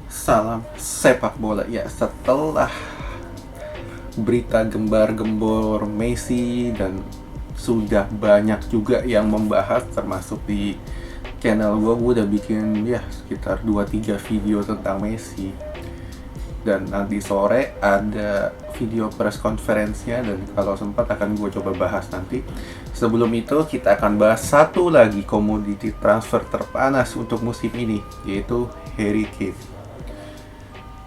Salam sepak bola ya. Setelah berita gembar-gembor Messi dan sudah banyak juga yang membahas, termasuk di channel gue udah bikin ya sekitar 2-3 video tentang Messi. Dan nanti sore ada video press conference-nya, dan kalau sempat akan gue coba bahas nanti. Sebelum itu kita akan bahas satu lagi komoditi transfer terpanas untuk musim ini, yaitu Harry Kane.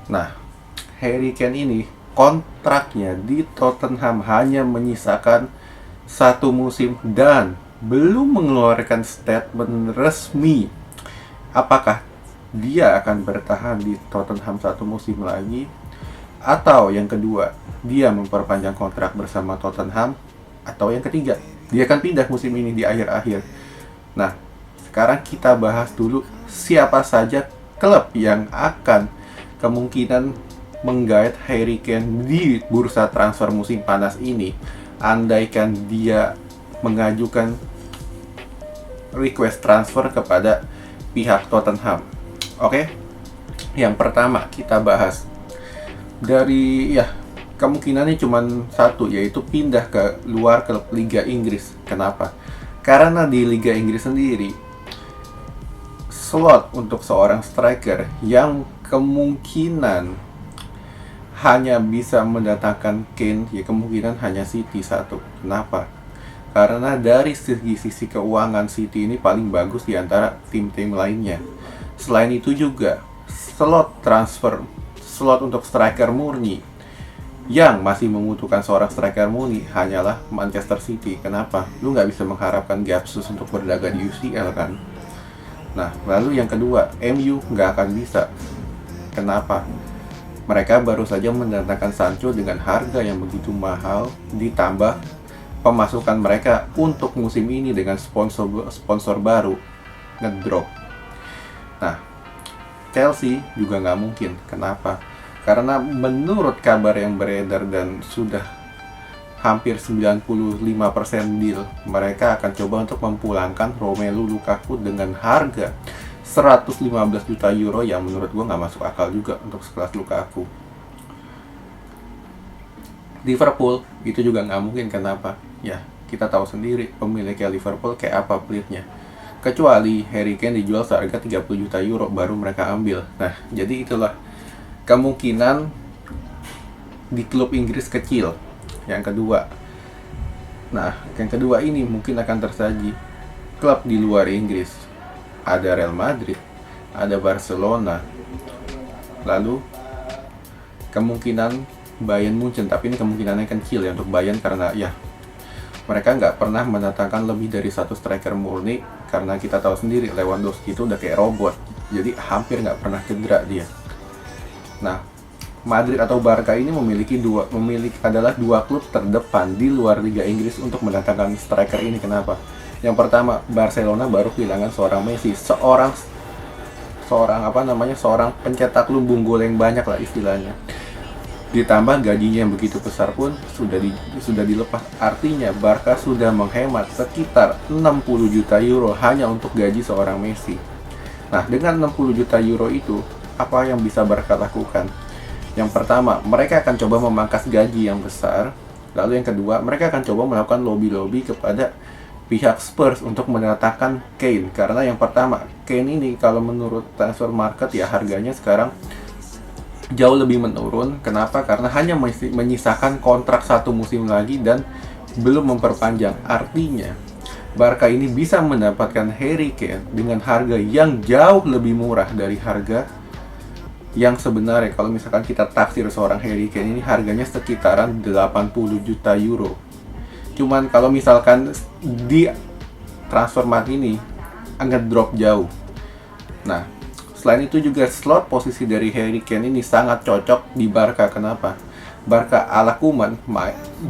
Nah, Harry Kane ini kontraknya di Tottenham hanya menyisakan satu musim dan belum mengeluarkan statement resmi apakah dia akan bertahan di Tottenham satu musim lagi, atau yang kedua dia memperpanjang kontrak bersama Tottenham, atau yang ketiga dia akan pindah musim ini di akhir-akhir. Nah, sekarang kita bahas dulu siapa saja klub yang akan kemungkinan menggait Harry Kane di bursa transfer musim panas ini, andaikan dia mengajukan request transfer kepada pihak Tottenham. Oke, yang pertama kita bahas dari kemungkinannya cuma satu, yaitu pindah ke luar klub Liga Inggris. Kenapa? Karena di Liga Inggris sendiri slot untuk seorang striker yang kemungkinan hanya bisa mendatangkan Kane, ya kemungkinan hanya City satu. Kenapa? Karena dari sisi keuangan City ini paling bagus di antara tim-tim lainnya. Selain itu juga slot untuk striker murni yang masih membutuhkan seorang striker murni hanyalah Manchester City. Kenapa? Lu nggak bisa mengharapkan Gapsus untuk berlaga di UCL kan? Nah, lalu yang kedua, MU nggak akan bisa. Kenapa? Mereka baru saja mendatangkan Sancho dengan harga yang begitu mahal, ditambah pemasukan mereka untuk musim ini dengan sponsor baru ngedrop. Nah, Chelsea juga nggak mungkin. Kenapa? Karena menurut kabar yang beredar dan sudah hampir 95% deal, mereka akan coba untuk memulangkan Romelu Lukaku dengan harga 115 juta euro yang menurut gue nggak masuk akal juga untuk sekelas Lukaku. Liverpool itu juga nggak mungkin. Kenapa? Ya, kita tahu sendiri pemiliknya Liverpool kayak apa pelitnya. Kecuali Harry Kane dijual seharga 30 juta euro baru mereka ambil. Nah, jadi itulah kemungkinan di klub Inggris kecil. Yang kedua, yang kedua ini mungkin akan tersaji klub di luar Inggris. Ada Real Madrid, ada Barcelona, lalu kemungkinan Bayern Munchen, tapi ini kemungkinannya kecil ya untuk Bayern, karena ya mereka nggak pernah mendatangkan lebih dari satu striker murni, karena kita tahu sendiri Lewandowski itu udah kayak robot, jadi hampir nggak pernah cedera dia. Nah, Madrid atau Barca ini adalah dua klub terdepan di luar Liga Inggris untuk mendatangkan striker ini. Kenapa? Yang pertama, Barcelona baru kehilangan seorang Messi, seorang pencetak lumbung gol yang banyak lah istilahnya. Ditambah gajinya yang begitu besar pun sudah dilepas. Artinya Barca sudah menghemat sekitar 60 juta euro hanya untuk gaji seorang Messi. Nah, dengan 60 juta euro itu, apa yang bisa Barca lakukan? Yang pertama, mereka akan coba memangkas gaji yang besar. Lalu yang kedua, mereka akan coba melakukan lobby-lobby kepada pihak Spurs untuk mendatangkan Kane. Karena yang pertama, Kane ini kalau menurut transfer market ya harganya sekarang jauh lebih menurun. Kenapa? Karena hanya menyisakan kontrak satu musim lagi dan belum memperpanjang. Artinya Barca ini bisa mendapatkan Harry Kane dengan harga yang jauh lebih murah dari harga yang sebenarnya. Kalau misalkan kita taksir seorang Harry Kane ini harganya sekitaran 80 juta euro. Cuman kalau misalkan di transfermarkt ini agak drop jauh. Nah, selain itu juga slot posisi dari Harry Kane ini sangat cocok di Barca. Kenapa? Barca ala Koeman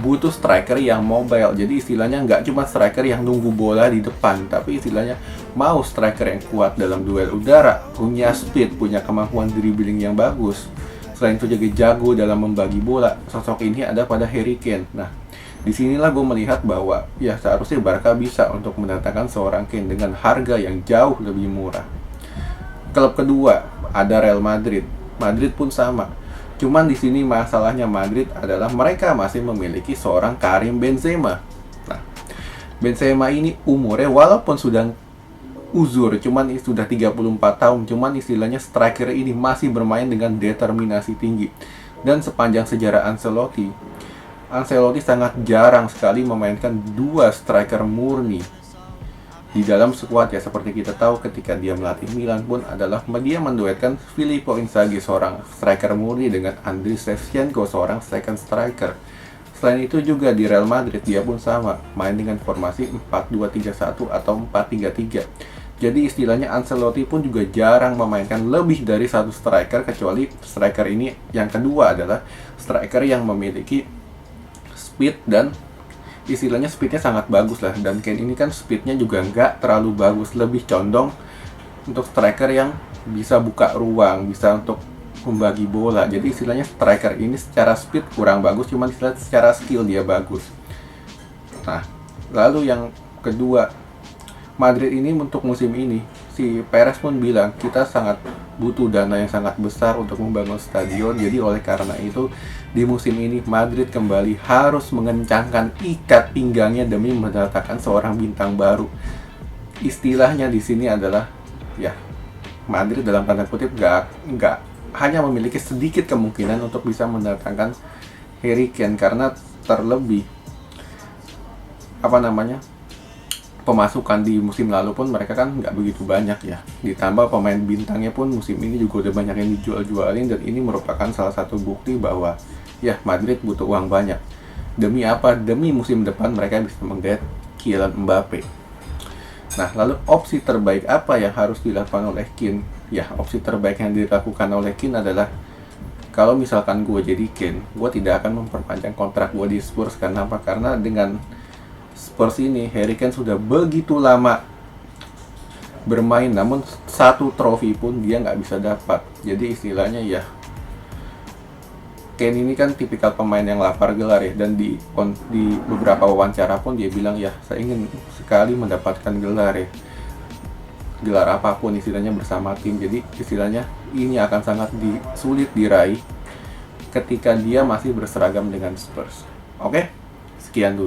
butuh striker yang mobile. Jadi istilahnya nggak cuma striker yang nunggu bola di depan, tapi istilahnya mau striker yang kuat dalam duel udara, punya speed, punya kemampuan dribbling yang bagus. Selain itu juga jago dalam membagi bola. Sosok ini ada pada Harry Kane. Nah, disinilah gue melihat bahwa ya seharusnya Barca bisa untuk mendatangkan seorang Kane dengan harga yang jauh lebih murah. Klub kedua ada Real Madrid. Madrid pun sama. Cuman di sini masalahnya Madrid adalah mereka masih memiliki seorang Karim Benzema. Nah, Benzema ini umurnya walaupun sudah uzur, cuman sudah 34 tahun, cuman istilahnya striker ini masih bermain dengan determinasi tinggi. Dan sepanjang sejarah Ancelotti sangat jarang sekali memainkan dua striker murni di dalam skuad ya. Seperti kita tahu ketika dia melatih Milan pun adalah dia menduetkan Filippo Inzaghi, seorang striker murni, dengan Andriy Shevchenko, seorang second striker. Selain itu juga di Real Madrid dia pun sama, main dengan formasi 4-2-3-1 atau 4-3-3. Jadi istilahnya Ancelotti pun juga jarang memainkan lebih dari satu striker, kecuali striker ini yang kedua adalah striker yang memiliki speed dan istilahnya speednya sangat bagus lah. Dan Kane ini kan speednya juga nggak terlalu bagus, lebih condong untuk striker yang bisa buka ruang, bisa untuk membagi bola. Jadi istilahnya striker ini secara speed kurang bagus, cuman istilah secara skill dia bagus. Nah, lalu yang kedua, Madrid ini untuk musim ini, si Perez pun bilang kita sangat butuh dana yang sangat besar untuk membangun stadion. Jadi oleh karena itu di musim ini Madrid kembali harus mengencangkan ikat pinggangnya demi mendatangkan seorang bintang baru. Istilahnya di sini adalah ya, Madrid dalam tanda kutip nggak hanya memiliki sedikit kemungkinan untuk bisa mendatangkan Harry Kane, karena terlebih pemasukan di musim lalu pun mereka kan nggak begitu banyak ya. Ditambah pemain bintangnya pun musim ini juga udah banyak yang dijual-jualin, dan ini merupakan salah satu bukti bahwa ya Madrid butuh uang banyak. Demi apa? Demi musim depan mereka bisa menggait Kylian Mbappe. Nah, lalu opsi terbaik apa yang harus dilakukan oleh Kane? Ya, opsi terbaik yang dilakukan oleh Kane adalah kalau misalkan gue jadi Kane, gue tidak akan memperpanjang kontrak gue di Spurs. Karena apa? Karena dengan Spurs ini Harry Kane sudah begitu lama bermain, namun satu trofi pun dia nggak bisa dapat. Jadi istilahnya ya, Kane ini kan tipikal pemain yang lapar gelar ya. Dan di beberapa wawancara pun dia bilang ya, saya ingin sekali mendapatkan gelar ya, gelar apapun istilahnya bersama tim. Jadi istilahnya ini akan sangat sulit diraih ketika dia masih berseragam dengan Spurs. Oke, sekian dulu.